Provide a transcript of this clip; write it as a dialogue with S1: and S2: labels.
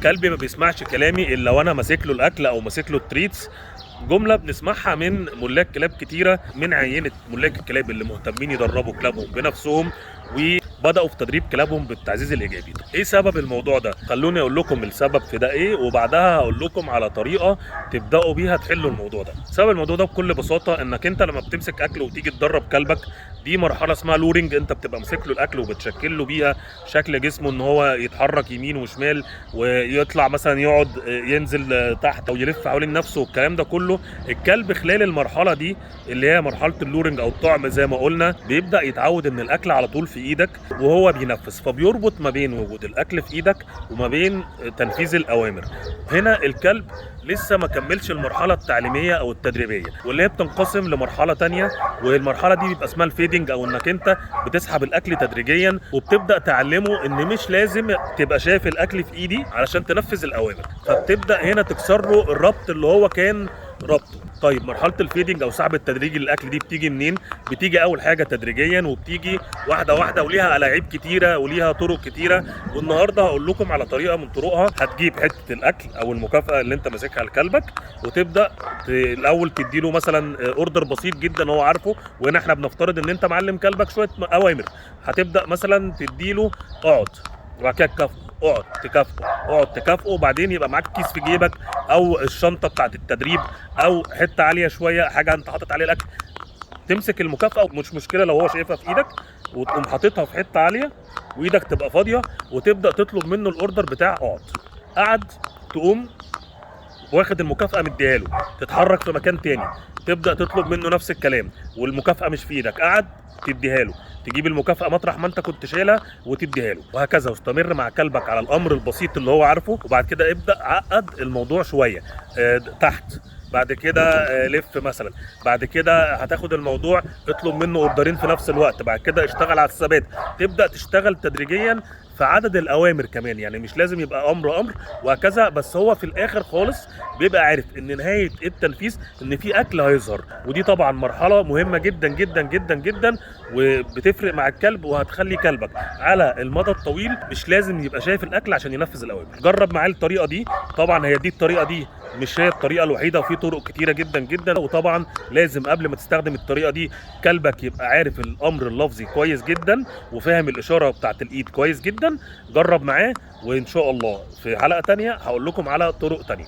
S1: كلبي ما بيسمعش كلامي الا وانا ماسك له الاكل او ماسك له التريتس. جمله بنسمعها من ملاك كلاب كتيره، من عينه ملاك الكلاب اللي مهتمين يدربوا كلابهم بنفسهم وبداوا في تدريب كلابهم بالتعزيز الايجابي. ايه سبب الموضوع ده؟ خلوني اقول لكم السبب في ده ايه، وبعدها هقول لكم على طريقه تبداوا بيها تحلوا الموضوع ده. سبب الموضوع ده بكل بساطه انك انت لما بتمسك اكل وتيجي تدرب كلبك، دي مرحله اسمها لورنج. انت بتبقى ماسك له الاكل وبتشكل له بيها شكل جسمه ان هو يتحرك يمين وشمال ويطلع مثلا يقعد ينزل تحت او يلف حوالين نفسه والكلام ده كله. الكلب خلال المرحله دي اللي هي مرحله اللورنج او الطعم زي ما قلنا، بيبدا يتعود ان الاكل على طول في ايدك وهو بينفذ، فبيربط ما بين وجود الاكل في ايدك وما بين تنفيذ الاوامر. هنا الكلب لسه ما كملش المرحله التعليميه او التدريبيه، واللي هي بتنقسم لمرحله تانية، والمرحله دي بيبقى اسمها الفيدنج، او انك انت بتسحب الاكل تدريجيا وبتبدا تعلمه ان مش لازم تبقى شايف الاكل في ايدي علشان تنفذ الاوامر. فبتبدا هنا تكسر له الربط اللي هو كان ربطه. طيب مرحله الفيدنج او سحب التدريجي للاكل دي بتيجي منين؟ بتيجي اول حاجه تدريجيا، وبتيجي واحده واحده، وليها الاعيب كتيره وليها طرق كتيره. والنهارده هقول لكم على طريقه من طرقها. هتجيب حته الاكل او المكافاه اللي انت ماسكها لكلبك، وتبدا الاول تديله مثلا اوردر بسيط جدا هو عارفه. وهنا احنا بنفترض ان انت معلم كلبك شويه اوامر. هتبدا مثلا تديله اقعد، وبعد كده تكافئه، اقعد تكافئه، اقعد تكافئه، وبعدين يبقى معاك كيس في جيبك او الشنطه بتاعت التدريب او حته عاليه شويه حاجه انت حاطط عليه الاكل. تمسك المكافاه، مش مشكله لو هو شايفها في ايدك، وتقوم حاططها في حته عاليه وايدك تبقى فاضيه، وتبدا تطلب منه الاوردر بتاع اقعد. قعد، تقوم واخد المكافاه مديها له، تتحرك في مكان تاني، تبدا تطلب منه نفس الكلام والمكافاه مش في ايدك. قعد، تديها له، تجيب المكافاه مطرح ما انت كنت شايلها وتديها له، وهكذا. واستمر مع كلبك على الامر البسيط اللي هو عارفه. وبعد كده ابدا عقد الموضوع شويه. تحت، بعد كده لف مثلا، بعد كده هتاخد الموضوع اطلب منه اوردرين في نفس الوقت، بعد كده اشتغل على الثبات. تبدا تشتغل تدريجيا في عدد الاوامر كمان، يعني مش لازم يبقى امر وهكذا. بس هو في الاخر خالص بيبقى عارف ان نهايه التنفيذ ان في اكل هيظهر. ودي طبعا مرحله مهمه جدا جدا جدا جدا، وبتفرق مع الكلب، وهتخلي كلبك على المدى الطويل مش لازم يبقى شايف الاكل عشان ينفذ الاوامر. جرب معاه الطريقه دي. طبعا هي دي الطريقه دي مش هي الطريقه الوحيده، وفي طرق كتيره جدا جدا. وطبعا لازم قبل ما تستخدم الطريقه دي كلبك يبقى عارف الامر اللفظي كويس جدا وفاهم الاشاره بتاعت الايد كويس جدا. جرب معاه، وان شاء الله في حلقه تانية هقول لكم على طرق تانية.